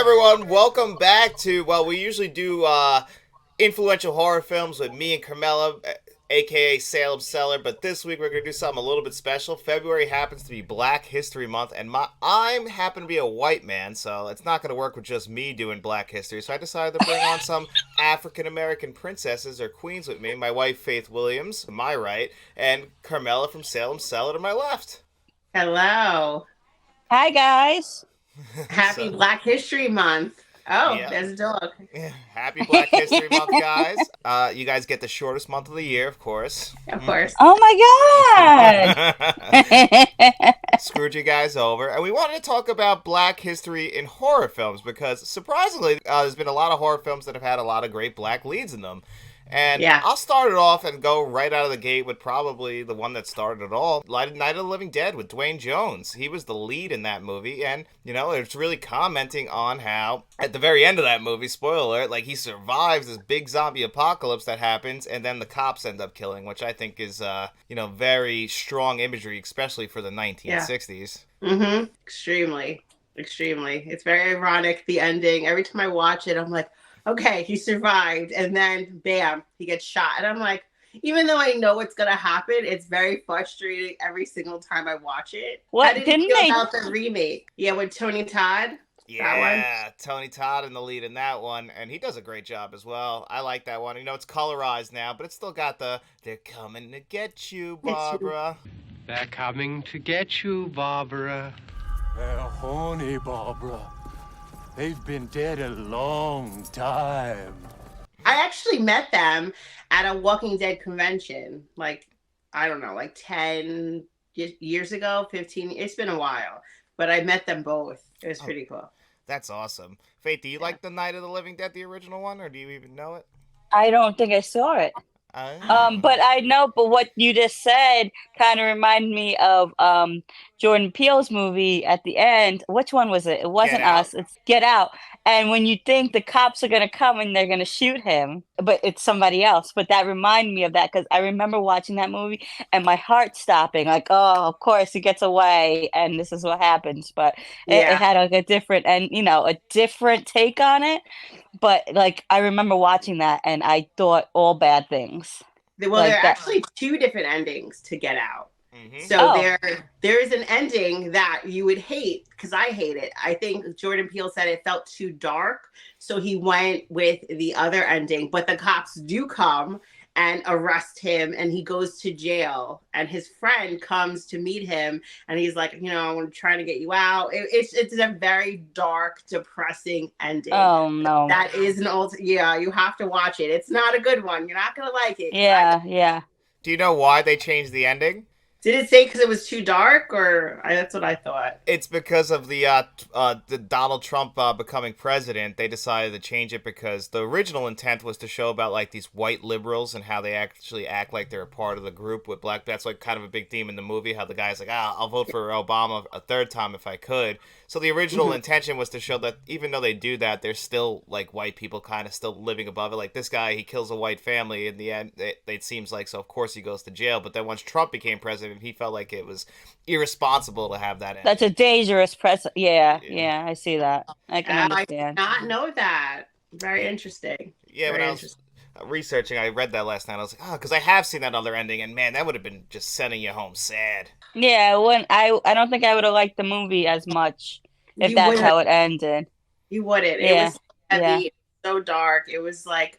everyone, welcome back to, well, we usually do influential horror films with me and Carmela, aka Salems, Cellar, but this week we're going to do something a little bit special. February happens to be Black History Month, and I'm happen to be a white man, so it's not going to work with just me doing Black History, so I decided to bring on some African-American princesses or queens with me. My wife, Faith Williams, to my right, and Carmela from Salems, Cellar to my left. Hello. Hi, guys. Happy So, Black History Month. Oh, yeah. there's a dog. Yeah, happy Black History Month, guys. You guys get the shortest month of the year, of course. Of course. Oh my God. Screwed you guys over. And we wanted to talk about Black history in horror films because, surprisingly, there's been a lot of horror films that have had a lot of great black leads in them. And Yeah. I'll start it off and go right out of the gate with probably the one that started it all, Night of the Living Dead with Dwayne Jones. He was the lead in that movie, and, it's really commenting on how, at the very end of that movie, spoiler alert, like, he survives this big zombie apocalypse that happens, and then the cops end up killing, which I think is, very strong imagery, especially for the 1960s. Mm-hmm. Extremely. Extremely. It's very ironic, the ending. Every time I watch it, I'm like, okay, he survived, and then bam, he gets shot. And I'm like, even though I know what's gonna happen, it's very frustrating every single time I watch it. What How did you feel about the remake? Yeah, with Tony Todd. Yeah, Tony Todd in the lead in that one, and he does a great job as well. I like that one. It's colorized now, but it's still got the "They're coming to get you, Barbara." They're coming to get you, Barbara. They're horny, Barbara. They've been dead a long time. I actually met them at a Walking Dead convention, like, I don't know, like 10 years ago, 15. It's been a while, but I met them both. It was pretty cool. That's awesome. Faith, do you like the Night of the Living Dead, the original one, or do you even know it? I don't think I saw it. Oh. But I know, but what you just said kind of reminded me of Jordan Peele's movie at the end. Which one was it? It wasn't Get Out. Us. It's Get Out. And when you think the cops are going to come and they're going to shoot him, but it's somebody else. But that reminded me of that because I remember watching that movie and my heart stopping. Like, oh, of course he gets away and this is what happens. But it had like a different a different take on it. But like I remember watching that and I thought all bad things. Well, Like there are that. actually two different endings to Get Out. Mm-hmm. So Oh. there is an ending that you would hate because I hate it. I think Jordan Peele said it felt too dark, so he went with the other ending. But the cops do come and arrest him, and he goes to jail. And his friend comes to meet him, and he's like, I'm trying to get you out. It's a very dark, depressing ending. Oh no. That is an old. Yeah, you have to watch it. It's not a good one. You're not gonna like it. Yeah. Do you know why they changed the ending? Did it say because it was too dark, or that's what I thought? It's because of the Donald Trump becoming president. They decided to change it because the original intent was to show about like these white liberals and how they actually act like they're a part of the group with black. That's like kind of a big theme in the movie. How the guy's like, I'll vote for Obama a third time if I could. So the original intention was to show that even though they do that, they're still like white people kind of still living above it. Like this guy, he kills a white family. In the end, it seems like, so of course he goes to jail. But then once Trump became president, he felt like it was irresponsible to have that end. That's a dangerous precedent. Yeah, I see that. I can I understand. did not know that. Very interesting. Yeah, when Very I was researching, I read that last night. I was like, because I have seen that other ending, and man, that would have been just sending you home sad. Yeah, when I don't think I would have liked the movie as much if You that's wouldn't. how it ended. You wouldn't. It Yeah, was heavy, so dark. It was like,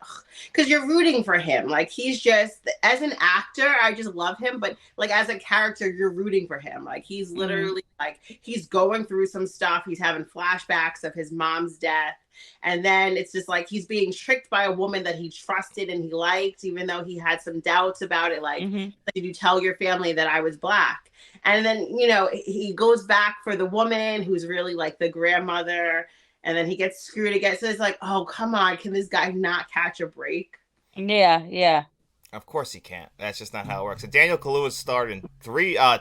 because you're rooting for him. Like he's just, as an actor, I just love him. But like as a character, you're rooting for him. Like he's literally like he's going through some stuff. He's having flashbacks of his mom's death. And then it's just like he's being tricked by a woman that he trusted and he liked, even though he had some doubts about it. Like, did you tell your family that I was black? And then, he goes back for the woman who's really like the grandmother. And then he gets screwed again. So it's like, oh, come on. Can this guy not catch a break? yeah. Of course he can't. That's just not how it works. And Daniel Kaluuya starred in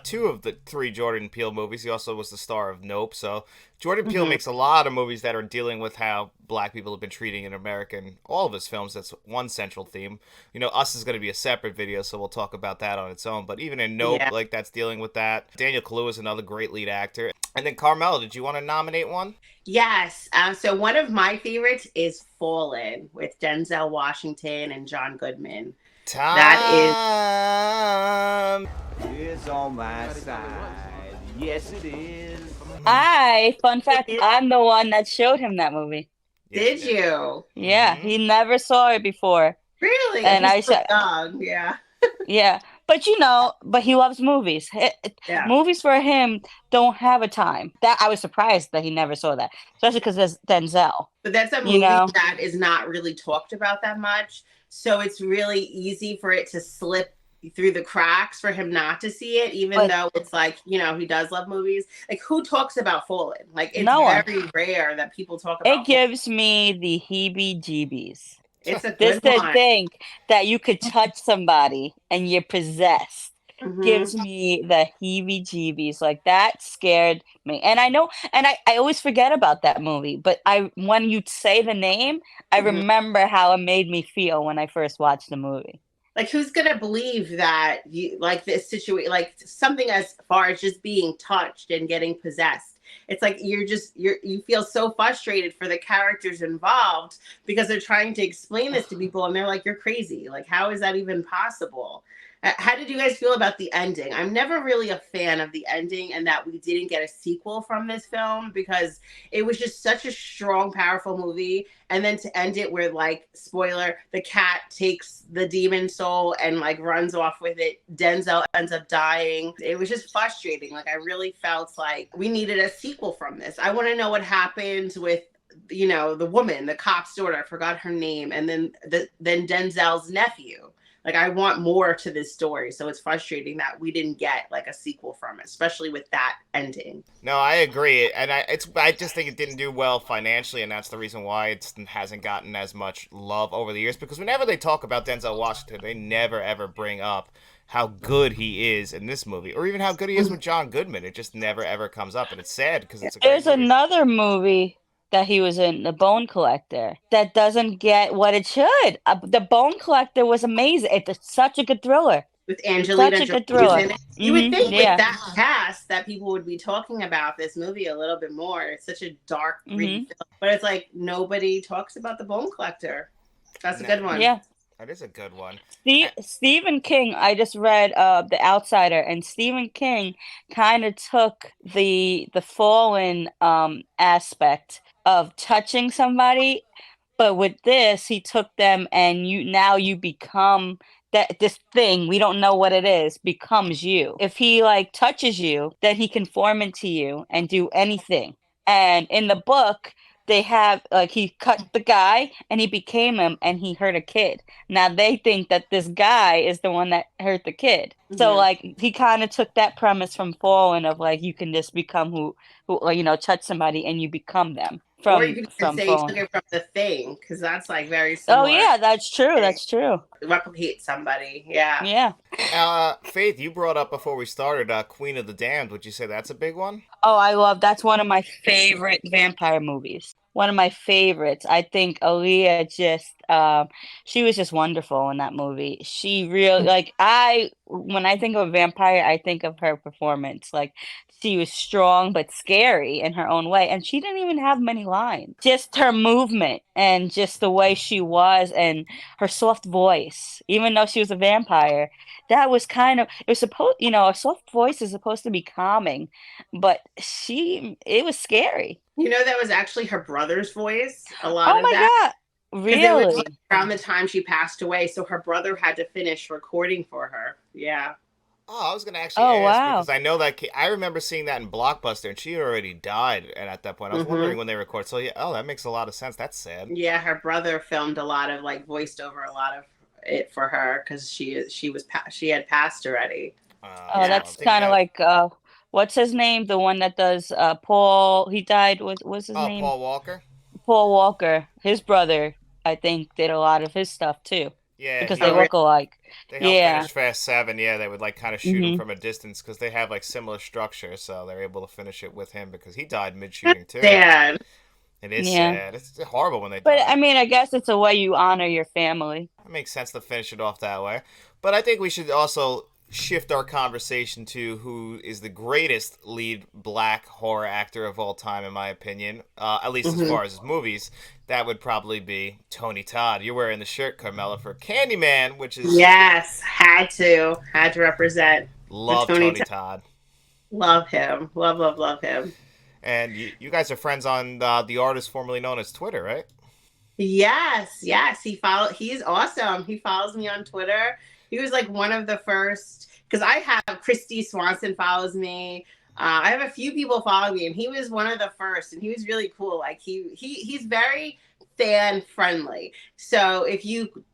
two of the three Jordan Peele movies. He also was the star of Nope. So Jordan Peele Hmm. makes a lot of movies that are dealing with how black people have been treated in America. In all of his films, that's one central theme. Us is going to be a separate video, so we'll talk about that on its own. But even in Nope, Yeah. like that's dealing with that. Daniel Kaluuya is another great lead actor. And then Carmel, did you want to nominate one? Yes. So one of my favorites is Fallen with Denzel Washington and John Goodman. That is Time. It's on my side. Yes, it is. Fun fact, I'm the one that showed him that movie. Did you? Yeah, Mm-hmm. he never saw it before. Really? And I He's so said, young. Yeah. yeah, but but he loves movies. Yeah. Movies for him don't have a time. That I was surprised that he never saw that, especially because there's Denzel. But that's a You movie know, that is not really talked about that much. So it's really easy for it to slip through the cracks for him not to see it, even but though it's like, he does love movies. Like, who talks about Fallen? Like, it's no one. very rare that people talk It about Fallen. gives me the heebie-jeebies. It's a This good to one. think that you could touch somebody and you're possessed Hmm. gives me the heebie-jeebies. Like that scared me. And I know, and I always forget about that movie, but when you say the name, I Hmm. remember how it made me feel when I first watched the movie. Like, who's gonna believe that you like this situation, like something as far as just being touched and getting possessed? It's like you feel so frustrated for the characters involved because they're trying to explain this to people and they're like, you're crazy. Like, how is that even possible? How did you guys feel about the ending? I'm never really a fan of the ending and that we didn't get a sequel from this film because it was just such a strong, powerful movie. And then to end it where, like, spoiler, the cat takes the demon soul and like runs off with it. Denzel ends up dying. It was just frustrating. Like, I really felt like we needed a sequel from this. I want to know what happened with the woman, the cop's daughter. I forgot her name, and then Denzel's nephew. Like, I want more to this story, so it's frustrating that we didn't get like a sequel from it, especially with that ending. No, I agree, and I just think it didn't do well financially, and that's the reason why it hasn't gotten as much love over the years. Because whenever they talk about Denzel Washington, they never ever bring up how good he is in this movie, or even how good he is with John Goodman. It just never ever comes up, and it's sad because it's a great There's movie. another movie that he was in, The Bone Collector, that doesn't get what it should. The Bone Collector was amazing. It's such a good thriller. With Such Angelina a good Jolie thriller. in it. You would think with Yeah. that cast that people would be talking about this movie a little bit more. It's such a dark, gritty film, but it's like nobody talks about The Bone Collector. That's a No. good one. Yeah. That is a good one. Stephen King, I just read The Outsider, and Stephen King kind of took the fallen aspect of touching somebody, but with this, he took them and you become that this thing, we don't know what it is, becomes you. If he like touches you, then he can form into you and do anything. And in the book, they have like he cut the guy and he became him and he hurt a kid. Now they think that this guy is the one that hurt the kid. So Mhm. like he kind of took that premise from Fallen of like you can just become who touch somebody and you become them Or you could from just say he took Fallen. it from The Thing, because that's like very Oh similar. yeah, that's true. That's true. Replicate somebody. Yeah. Yeah. Faith, you brought up before we started Queen of the Damned. Would you say that's a big one? Oh, that's one of my favorite vampire movies. One of my favorites. I think Aaliyah she was just wonderful in that movie. She really when I think of a vampire, I think of her performance. Like she was strong but scary in her own way, and she didn't even have many lines. Just her movement and just the way she was and her soft voice, even though she was a vampire. That was kind of it was supposed a soft voice is supposed to be calming, but it was scary. That was actually her brother's voice, a lot Oh of my that. God. Because it was Really? around the time she passed away, so her brother had to finish recording for her. Yeah. Oh, I was gonna actually Oh ask wow. because I know that I remember seeing that in Blockbuster, and she had already died. And at that point, I was wondering when they record. So yeah, that makes a lot of sense. That's sad. Yeah, her brother filmed a lot of like voiced over a lot of it for her because she had passed already. Oh, Yeah. that's kind of like what's his name? The one that does Paul. He died. What's his name? Paul Walker. Paul Walker. His brother, I think, did a lot of his stuff too. Yeah, because he they Oh, really? look alike. they helped Yeah. finish Fast 7. Yeah, they would like kind of shoot him Hmm. from a distance because they have like similar structure, so they're able to finish it with him because he died mid shooting too. Dan. It is Yeah. sad. It's horrible when they But die. I mean, I guess it's a way you honor your family. It makes sense to finish it off that way. But I think we should also shift our conversation to who is the greatest lead black horror actor of all time, in my opinion. At least as Mhm. far as his movies, that would probably be Tony Todd. You're wearing the shirt, Carmela, for Candyman, which is Yes, had to represent the love Tony. Tony Todd. Love him, love him. And you guys are friends on the artist formerly known as Twitter, right? Yes. He's awesome. He follows me on Twitter. He was like one of the first because I have Christy Swanson follows me. I have a few people follow me, and he was one of the first, and he was really cool. Like he's very fan friendly. So if you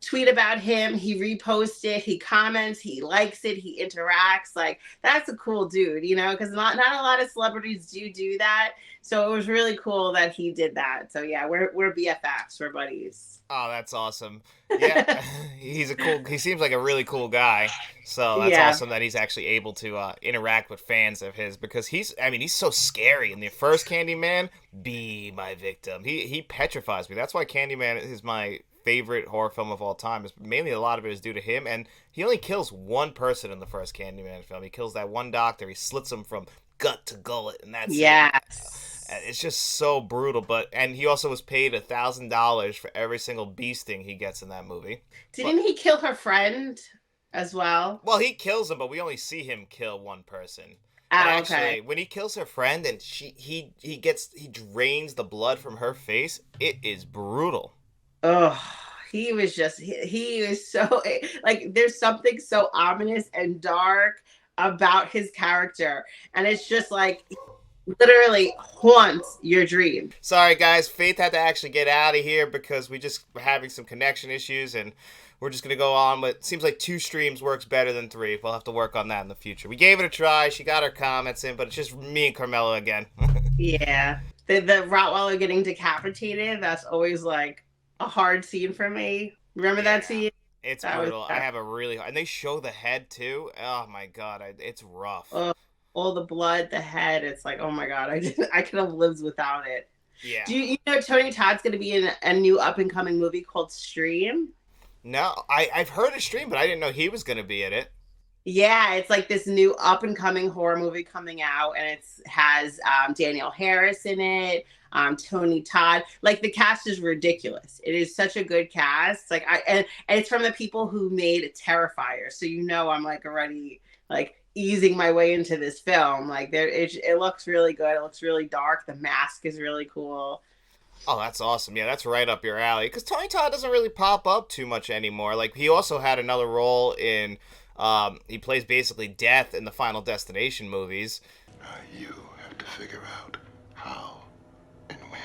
tweet about him, he reposts it, he comments, he likes it, he interacts. Like that's a cool dude, because not a lot of celebrities do that. So it was really cool that he did that. So yeah, we're BFFs, we're buddies. Oh, that's awesome. Yeah, he seems like a really cool guy. So that's Yeah. awesome that he's actually able to interact with fans of his because he's so scary. In the first Candyman, be my victim. He petrifies me. That's why Candyman is my favorite horror film of all time. Is mainly a lot of it is due to him, and he only kills one person in the first Candyman film. He kills that one doctor. He slits him from gut to gullet, and that's it. Yes. It's just so brutal, and he also was paid $1,000 for every single bee sting he gets in that movie. Didn't he kill her friend as well? Well, he kills him, but we only see him kill one person. Oh, And actually, okay. when he kills her friend and he drains the blood from her face, it is brutal. Oh, he was just he was so like there's something so ominous and dark about his character, and it's just like literally haunts your dream. Sorry, guys. Faith had to actually get out of here because we just were having some connection issues, and we're just going to go on. But it seems like 2 streams works better than 3. We'll have to work on that in the future. We gave it a try. She got her comments in, but it's just me and Carmela again. Yeah. The Rottweiler getting decapitated, that's always like a hard scene for me. Remember that scene? It's That was brutal. I have a really... And they show the head, too. Oh, my God. It's rough. All the blood, the head. It's like, oh my God, I could have lived without it. Yeah. Do you know Tony Todd's going to be in a new up and coming movie called Stream? No, I've heard of Stream, but I didn't know he was going to be in it. Yeah, it's like this new up and coming horror movie coming out, and it has Danielle Harris in it, Tony Todd. Like the cast is ridiculous. It is such a good cast. Like and it's from the people who made Terrifier, so I'm like already like easing my way into this film. Like it looks really good. It looks really dark. The mask is really cool. Oh, that's awesome. Yeah, that's right up your alley. Because Tony Todd doesn't really pop up too much anymore. Like, he also had another role in, he plays basically Death in the Final Destination movies. You have to figure out how and when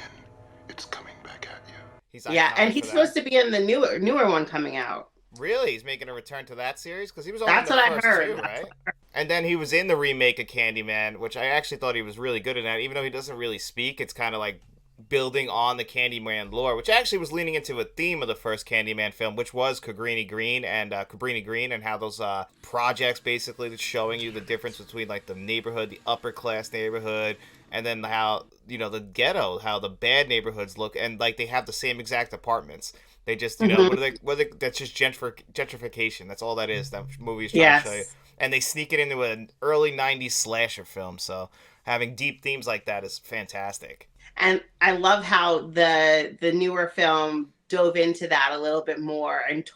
it's coming back at you. He's Yeah, and he's supposed to be in the newer one coming out. Really? He's making a return to that series? Because he was only That's in the what I first heard. 2, right? And then he was in the remake of Candyman, which I actually thought he was really good in that. Even though he doesn't really speak, it's kind of like building on the Candyman lore, which actually was leaning into a theme of the first Candyman film, which was Cabrini Green and how those projects basically showing you the difference between like the neighborhood, the upper class neighborhood, and then how the ghetto, how the bad neighborhoods look, and like they have the same exact apartments. They just that's just gentrification. That's all that is. That movie is trying to show you, and they sneak it into an early '90s slasher film. So having deep themes like that is fantastic. And I love how the newer film dove into that a little bit more and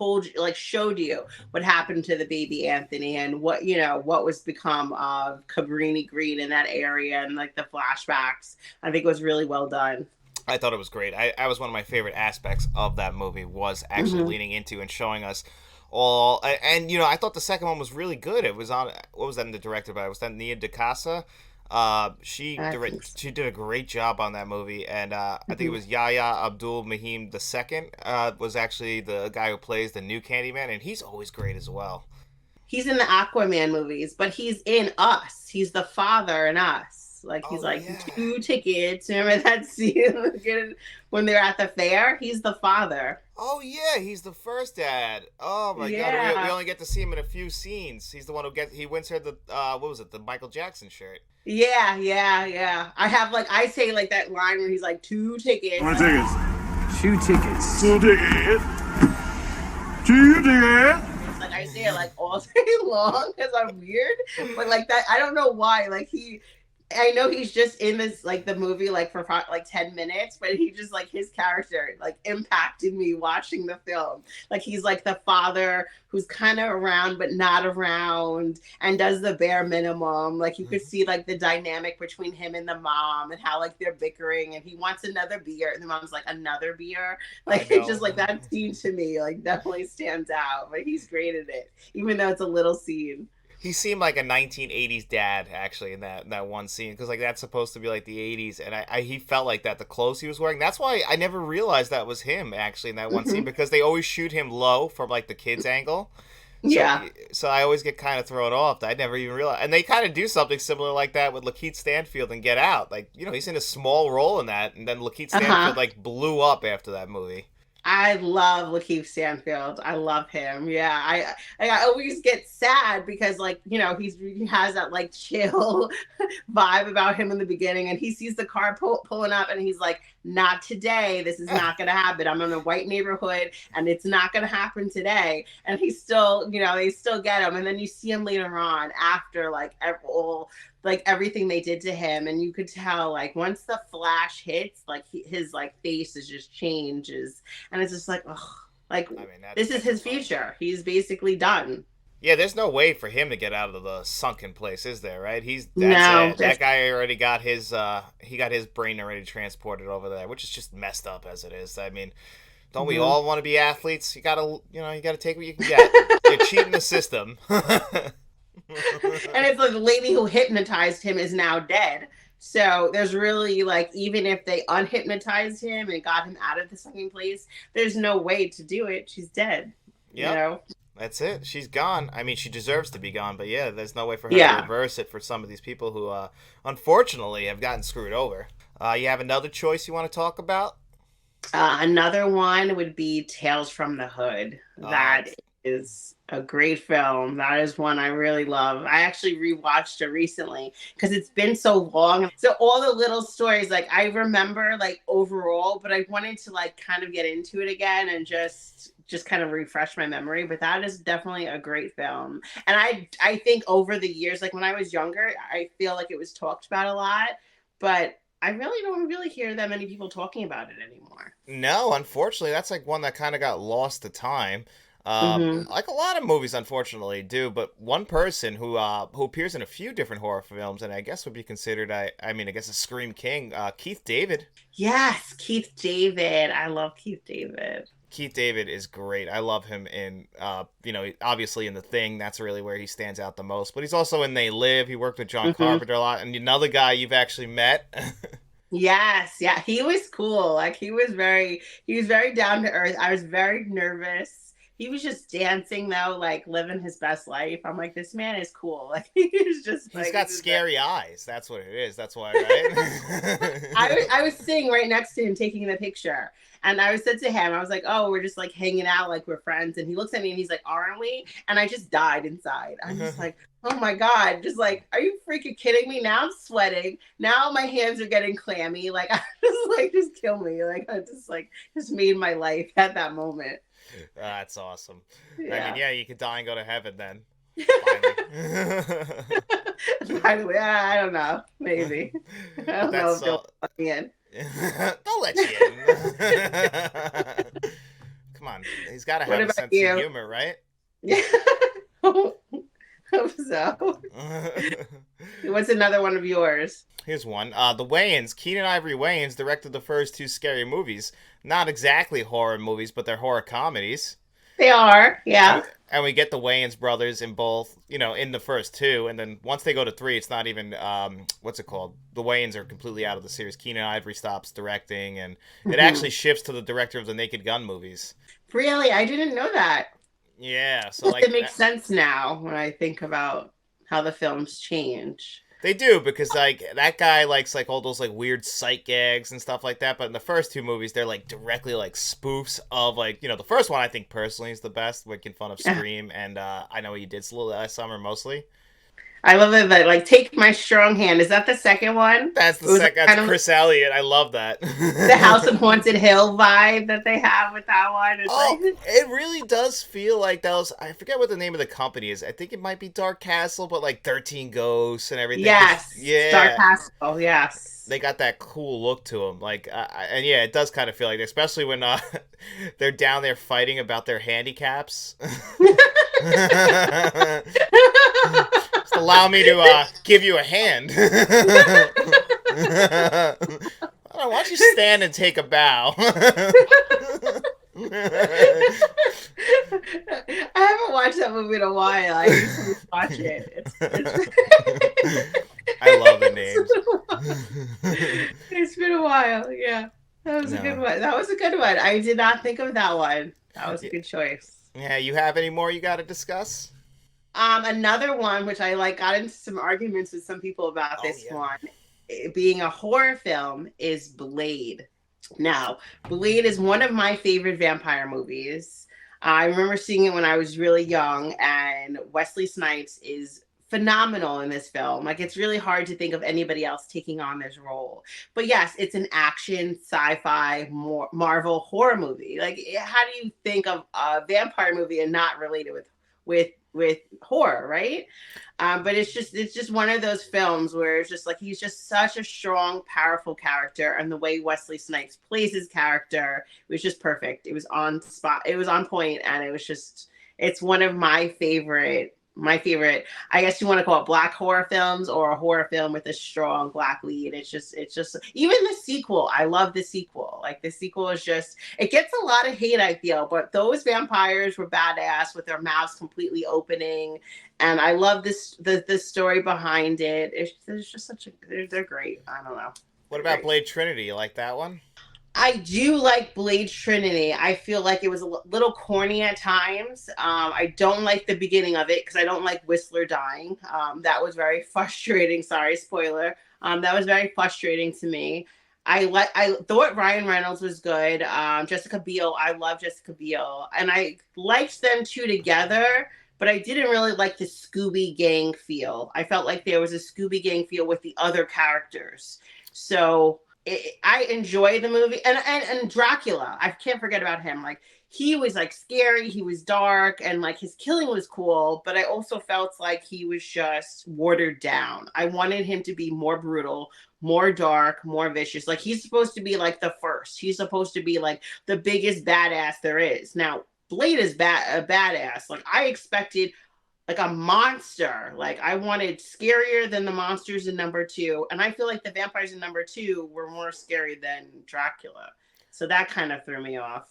showed you what happened to the baby Anthony and what was become of Cabrini Green in that area and like the flashbacks. I think it was really well done. I thought it was great. I was one of my favorite aspects of that movie was actually leaning into and showing us all. And I thought the second one was really good. It was on, what was that directed by? Was that Nia DaCosta? She did a great job on that movie, and I think it was Yahya Abdul Mahim II was actually the guy who plays the new Candyman, and he's always great as well. He's in the Aquaman movies, but he's in Us. He's the father in Us. tickets. Like he's Oh, like yeah. 2 tickets. Remember that scene when they're at the fair? He's the father. Oh yeah, he's the first dad. Oh my god, we Yeah. only get to see him in a few scenes. He's the one he wins her the what was it, the Michael Jackson shirt. Yeah, yeah, yeah. I have like I say like that line where he's like 2 tickets. How many tickets? 2 tickets. 2 tickets. 2 tickets. It's like I say it like all day long because I'm weird, but like that I don't know why. Like I know he's just in this like the movie like for like 10 minutes, but he just like his character like impacted me watching the film. Like he's like the father who's kind of around but not around and does the bare minimum. Like you could see like the dynamic between him and the mom and how like they're bickering and he wants another beer and the mom's like another beer. Like it's just like that scene to me like definitely stands out. But he's great at it, even though it's a little scene. He seemed like a 1980s dad actually in that one scene because like that's supposed to be like the 80s, and he felt like that, the clothes he was wearing. That's why I never realized that was him actually in that one scene, because they always shoot him low from like the kids angle. So I always get kind of thrown off. I never even realized, and they kind of do something similar like that with Lakeith Stanfield in Get Out. Like, you know, he's in a small role in that, and then Lakeith Stanfield like blew up after that movie. I love Lakeith Stanfield. I love him. Yeah, I always get sad because like you know he has that like chill vibe about him in the beginning, and he sees the car pulling up, and he's like, "Not today. This is not gonna happen. I'm in a white neighborhood, and it's not gonna happen today." And he's still, you know, they still get him, and then you see him later on after like everything they did to him, and you could tell like once the flash hits, like his like face is just changes, and it's just like, ugh, like this is his future. He's basically done. Yeah, there's no way for him to get out of the sunken place, is there? Right? That guy already got his brain already transported over there, which is just messed up as it is. I mean, don't we all want to be athletes? You gotta take what you can get. You're cheating the system. And it's like the lady who hypnotized him is now dead. So there's really like, even if they unhypnotized him and got him out of the sunken place, there's no way to do it. She's dead. Yeah. You know? That's it. She's gone. I mean, she deserves to be gone, but yeah, there's no way for her to reverse it for some of these people who, unfortunately, have gotten screwed over. You have another choice you want to talk about? Another one would be Tales from the Hood. That is a great film. That is one I really love. I actually rewatched it recently because it's been so long. So all the little stories, like I remember like overall, but I wanted to like kind of get into it again and just kind of refresh my memory. But that is definitely a great film. And I think over the years, like when I was younger, I feel like it was talked about a lot, but I really don't hear that many people talking about it anymore. No, unfortunately, that's like one that kind of got lost to time. Like a lot of movies, unfortunately, do. But one person who appears in a few different horror films, and I guess would be considered, I guess, a Scream King, Keith David. Yes, Keith David. I love Keith David. Keith David is great. I love him in, obviously in The Thing. That's really where he stands out the most. But he's also in They Live. He worked with John Carpenter a lot. And another guy you've actually met. Yes, yeah, he was cool. Like he was very down to earth. I was very nervous. He was just dancing though, like living his best life. I'm like, this man is cool. Like he's got scary eyes. That's what it is. That's why, right? I was sitting right next to him taking the picture. And I said to him, I was like, oh, we're just like hanging out, like we're friends. And he looks at me and he's like, aren't we? And I just died inside. I'm just like, oh my God, just like, are you freaking kidding me? Now I'm sweating. Now my hands are getting clammy. Like, I just like, just kill me. Like, I just made my life at that moment. That's awesome. Yeah. I mean, yeah, you could die and go to heaven then. Finally, I don't know. Maybe. I don't know if they'll let me in. They'll let you in. Come on. He's got to have a sense of humor, right? Yeah. Hope so. What's another one of yours? Here's one. The Wayans, Keenan Ivory Wayans, directed the first 2 scary movies. Not exactly horror movies, but they're horror comedies. They are, yeah. And we get the Wayans brothers in both, in the first 2. And then once they go to 3, it's not even, what's it called? The Wayans are completely out of the series. Keenan Ivory stops directing, and it actually shifts to the director of the Naked Gun movies. Really? I didn't know that. Yeah. So it makes sense now when I think about how the films change. They do, because like that guy likes like all those like weird sight gags and stuff like that. But in the first two movies, they're like directly like spoofs of like, the first one I think personally is the best, making fun of Scream and I Know What You Did Last Summer mostly. I love it, but like Take My Strong Hand. Is that the second one? That's the It was like, second. kind That's of Chris Elliott. I love that. the House on Haunted Hill vibe that they have with that one. It's like It really does feel like those. I forget what the name of the company is. I think it might be Dark Castle, but like 13 Ghosts and everything. yes, Yeah. Dark Castle. Yes, They got that cool look to them, like, and yeah, it does kind of feel like, especially when they're down there fighting about their handicaps. Just allow me to give you a hand. Why don't you stand and take a bow? I haven't watched that movie in a while. I used to watch it. I love the names. It's been a while. Yeah, that was a good one. That was a good one. I did not think of that one. That was a good choice. Yeah, you have any more you got to discuss? Another one which I got into some arguments with some people about this one, being a horror film, is Blade. Now, Blade is one of my favorite vampire movies. I remember seeing it when I was really young, and Wesley Snipes is phenomenal in this film. Like, it's really hard to think of anybody else taking on this role. But yes, it's an action, sci-fi, Marvel horror movie. Like, how do you think of a vampire movie and not relate it with horror, right? But it's just one of those films where it's just like, he's just such a strong, powerful character, and the way Wesley Snipes plays his character was just perfect. It was on spot, it was on point, and it's one of my favorite, I guess you want to call it black horror films, or a horror film with a strong black lead. It's just even the sequel. I love the sequel. Like, the sequel is just, it gets a lot of hate, I feel, but those vampires were badass with their mouths completely opening. And I love the story behind it. It's just they're great. I don't know. What about Blade Trinity? You like that one? I do like Blade Trinity. I feel like it was a little corny at times. I don't like the beginning of it because I don't like Whistler dying. That was very frustrating. Sorry, spoiler. That was very frustrating to me. I thought Ryan Reynolds was good. Jessica Biel, I love Jessica Biel, and I liked them two together. But I didn't really like the Scooby Gang feel. I felt like there was a Scooby Gang feel with the other characters. So I enjoy the movie, and Dracula. I can't forget about him. Like, he was like scary, he was dark, and like his killing was cool. But I also felt like he was just watered down. I wanted him to be more brutal, more dark, more vicious. Like, he's supposed to be like the first. He's supposed to be like the biggest badass there is. Now, Blade is a badass. Like, I expected like a monster. Like, I wanted scarier than the monsters in number 2. And I feel like the vampires in number 2 were more scary than Dracula. So that kind of threw me off.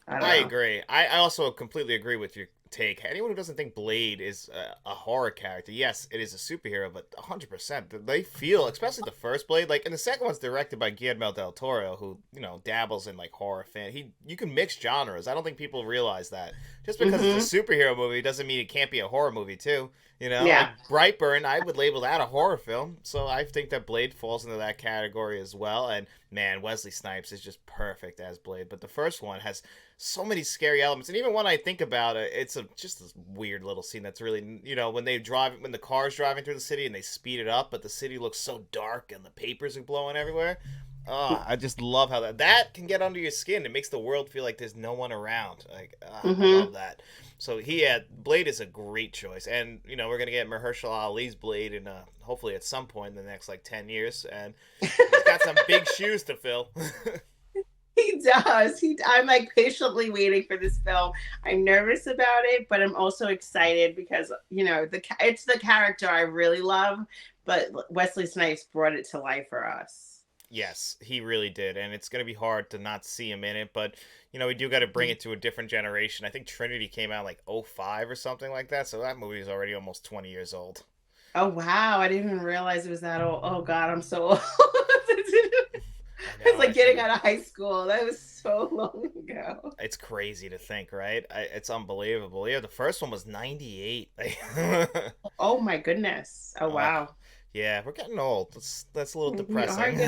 I agree. I also completely agree with your take. Anyone who doesn't think Blade is a horror character, yes, it is a superhero, but 100%. They feel, especially the first Blade, like, and the second one's directed by Guillermo del Toro, who, dabbles in, like, horror fan. You can mix genres. I don't think people realize that. Just because it's a superhero movie doesn't mean it can't be a horror movie, too. Yeah. Like Brightburn, I would label that a horror film. So I think that Blade falls into that category as well. And, man, Wesley Snipes is just perfect as Blade. But the first one has so many scary elements. And even when I think about it, it's just this weird little scene that's really, when the car's driving through the city and they speed it up, but the city looks so dark and the papers are blowing everywhere. Oh, I just love how that can get under your skin. It makes the world feel like there's no one around. Like, I love that. So Blade is a great choice. And, we're going to get Mahershala Ali's Blade in hopefully at some point in the next 10 years. And he's got some big shoes to fill. He does. I'm patiently waiting for this film. I'm nervous about it, but I'm also excited because, it's the character I really love, but Wesley Snipes brought it to life for us. Yes, he really did, and it's going to be hard to not see him in it, but, we do got to bring it to a different generation. I think Trinity came out 2005 or something like that, so that movie is already almost 20 years old. Oh, wow, I didn't even realize it was that old. Oh, God, I'm so old. It's like getting out of high school. That was so long ago. It's crazy to think, right? It's unbelievable. Yeah, the first one was 98. Oh, my goodness. Oh, wow. Yeah, we're getting old. That's a little We are depressing.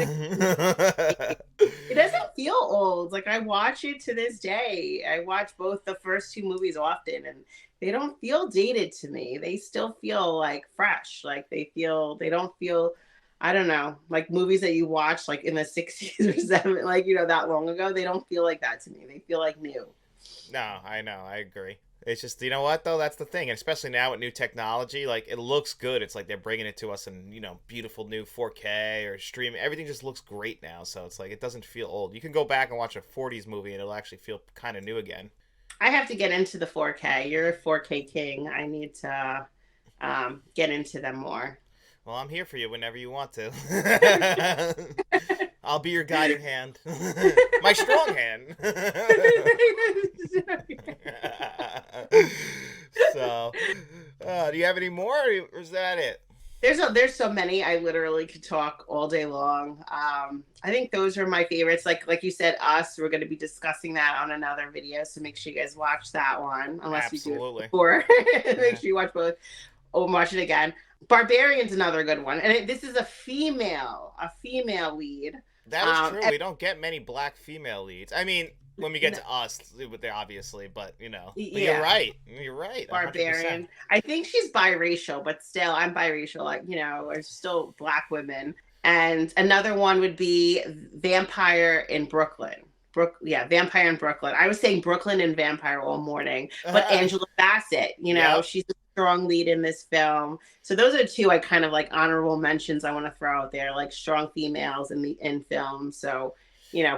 It doesn't feel old. Like I watch it to this day. I watch both the first two movies often, and they don't feel dated to me. They still feel like fresh. Like they don't feel, I don't know, like movies that you watch like in the 60s or 70s, like, that long ago. They don't feel like that to me. They feel like new. No, I know. I agree. It's just, you know what, though? That's the thing. And especially now with new technology, like, it looks good. It's like they're bringing it to us in, beautiful new 4K or streaming. Everything just looks great now. So it's like, it doesn't feel old. You can go back and watch a 40s movie and it'll actually feel kind of new again. I have to get into the 4K. You're a 4K king. I need to get into them more. Well, I'm here for you whenever you want to. I'll be your guiding hand. My strong hand. So, do you have any more, or is that it? There's so many. I literally could talk all day long. I think those are my favorites. Like you said, Us. We're going to be discussing that on another video, so make sure you guys watch that one. Unless Absolutely. you do it before, make sure you watch both. Or watch it again. Barbarian's another good one, and this is a female lead. That is true. We don't get many black female leads. I mean, when we get to Us, they obviously, but Yeah. You're right. You're right. Barbarian. 100%. I think she's biracial, but still, I'm biracial. Like, are still black women. And another one would be Vampire in Brooklyn. Vampire in Brooklyn. I was saying Brooklyn and Vampire all morning, but Angela Bassett, Yep. she's a strong lead in this film. So those are two I kind of like honorable mentions I want to throw out there, like strong females in film. So,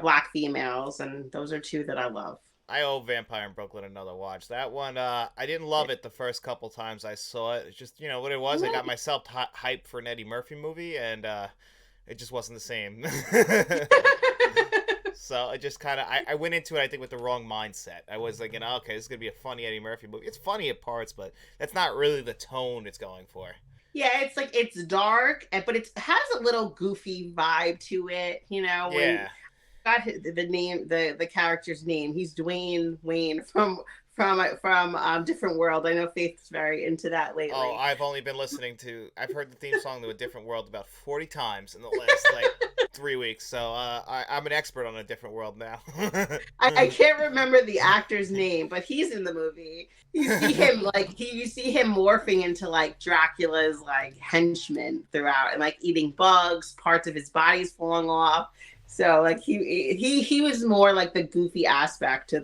black females, and those are two that I love. I owe Vampire in Brooklyn another watch. That one, I didn't love it the first couple times I saw it. It's just, what it was. I got myself hyped for an Eddie Murphy movie, and it just wasn't the same. So I just kind of, I went into it, I think, with the wrong mindset. I was like, okay, this is going to be a funny Eddie Murphy movie. It's funny at parts, but that's not really the tone it's going for. Yeah, it's like, it's dark, but it has a little goofy vibe to it, when got the name, the character's name. He's Dwayne Wayin from Different World. I know Faith's very into that lately. Oh, I've heard the theme song to A Different World about 40 times in the last 3 weeks. So I'm an expert on A Different World now. I can't remember the actor's name, but he's in the movie. You see him you see him morphing into Dracula's henchman throughout, and eating bugs. Parts of his body's falling off. So he was more the goofy aspect to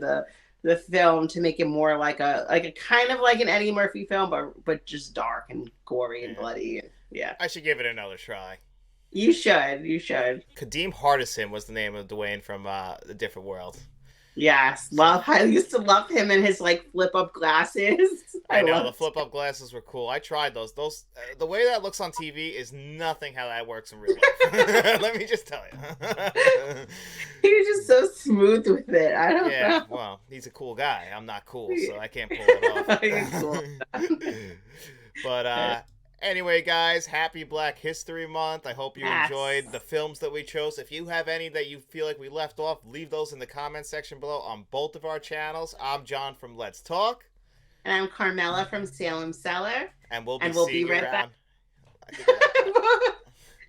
the film to make it more like a kind of like an Eddie Murphy film, but just dark and gory and bloody. Yeah, I should give it another try. You should. Kadeem Hardison was the name of Dwayne from A Different World. Yes, I used to love him and his flip up glasses. I know the flip up glasses were cool. I tried those. The way that looks on TV is nothing how that works in real life. Let me just tell you. He was just so smooth with it. I don't know. Yeah, well, he's a cool guy. I'm not cool, so I can't pull it off. He's cool. But anyway, guys, happy Black History Month. I hope you enjoyed the films that we chose. If you have any that you feel like we left off, leave those in the comment section below on both of our channels. I'm John from Let's Talk. And I'm Carmela from Salems, Cellar. And we'll be seeing you right around.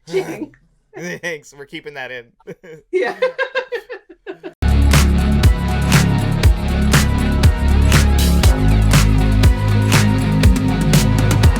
Back. Thanks. We're keeping that in. Yeah.